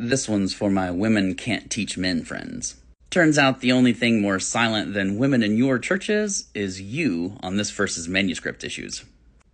This one's for my women can't teach men friends. Turns out the only thing more silent than women in your churches is you on this verse's manuscript issues.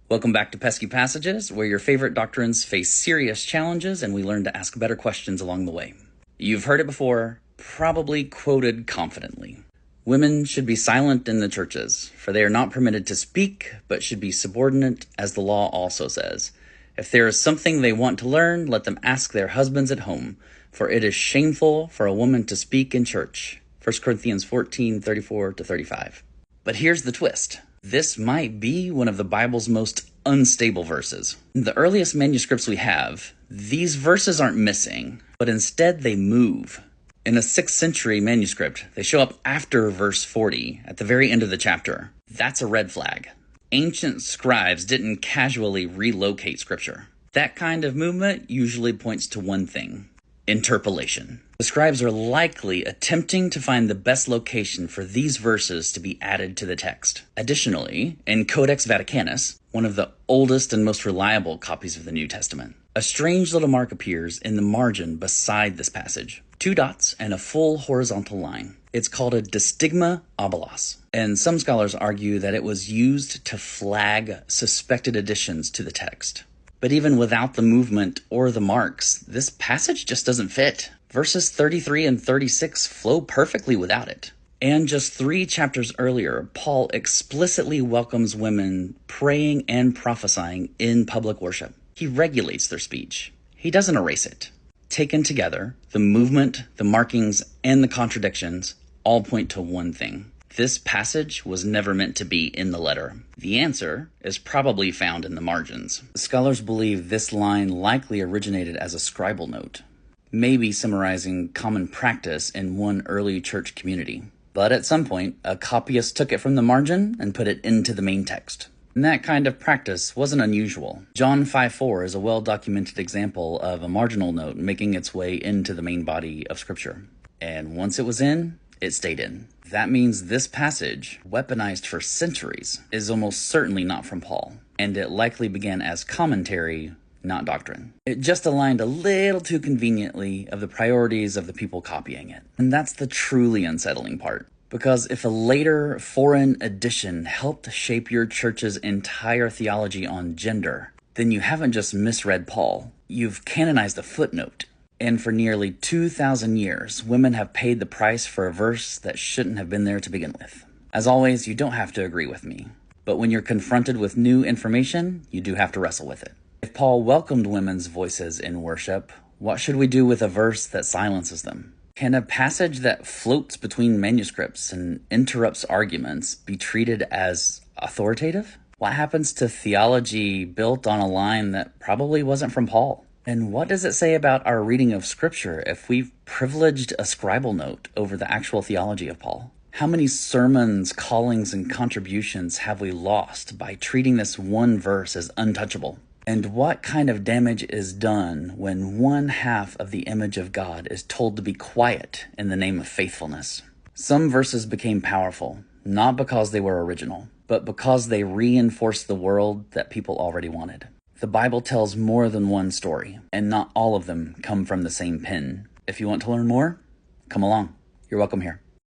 Welcome back to Pesky Passages, where your favorite doctrines face serious challenges and we learn to ask better questions along the way. You've heard it before, probably quoted confidently. Women should be silent in the churches, for they are not permitted to speak, but should be subordinate, as the law also says. If there is something they want to learn, let them ask their husbands at home, for it is shameful for a woman to speak in church. 1 Corinthians 14:34-35. But here's the twist. This might be one of the Bible's most unstable verses. In the earliest manuscripts we have, these verses aren't missing, but instead they move. In a 6th century manuscript, they show up after verse 40 at the very end of the chapter. That's a red flag. Ancient scribes didn't casually relocate scripture. That kind of movement usually points to one thing: interpolation. The scribes are likely attempting to find the best location for these verses to be added to the text. Additionally, in Codex Vaticanus, one of the oldest and most reliable copies of the New Testament, a strange little mark appears in the margin beside this passage. 2 dots and a full horizontal line. It's called a distigma obolos, and some scholars argue that it was used to flag suspected additions to the text. But even without the movement or the marks, this passage just doesn't fit. Verses 33 and 36 flow perfectly without it. And just 3 chapters earlier, Paul explicitly welcomes women praying and prophesying in public worship. He regulates their speech. He doesn't erase it. Taken together, the movement, the markings, and the contradictions all point to one thing. This passage was never meant to be in the letter. The answer is probably found in the margins. The scholars believe this line likely originated as a scribal note, maybe summarizing common practice in one early church community. But at some point, a copyist took it from the margin and put it into the main text. And that kind of practice wasn't unusual. John 5:4 is a well-documented example of a marginal note making its way into the main body of Scripture. And once it was in, it stayed in. That means this passage, weaponized for centuries, is almost certainly not from Paul, and it likely began as commentary, not doctrine. It just aligned a little too conveniently of the priorities of the people copying it. And that's the truly unsettling part. Because if a later foreign edition helped shape your church's entire theology on gender, then you haven't just misread Paul, you've canonized a footnote. And for nearly 2,000 years, women have paid the price for a verse that shouldn't have been there to begin with. As always, you don't have to agree with me. But when you're confronted with new information, you do have to wrestle with it. If Paul welcomed women's voices in worship, what should we do with a verse that silences them? Can a passage that floats between manuscripts and interrupts arguments be treated as authoritative? What happens to theology built on a line that probably wasn't from Paul? And what does it say about our reading of Scripture if we've privileged a scribal note over the actual theology of Paul? How many sermons, callings, and contributions have we lost by treating this one verse as untouchable? And what kind of damage is done when one half of the image of God is told to be quiet in the name of faithfulness? Some verses became powerful, not because they were original, but because they reinforced the world that people already wanted. The Bible tells more than one story, and not all of them come from the same pen. If you want to learn more, come along. You're welcome here.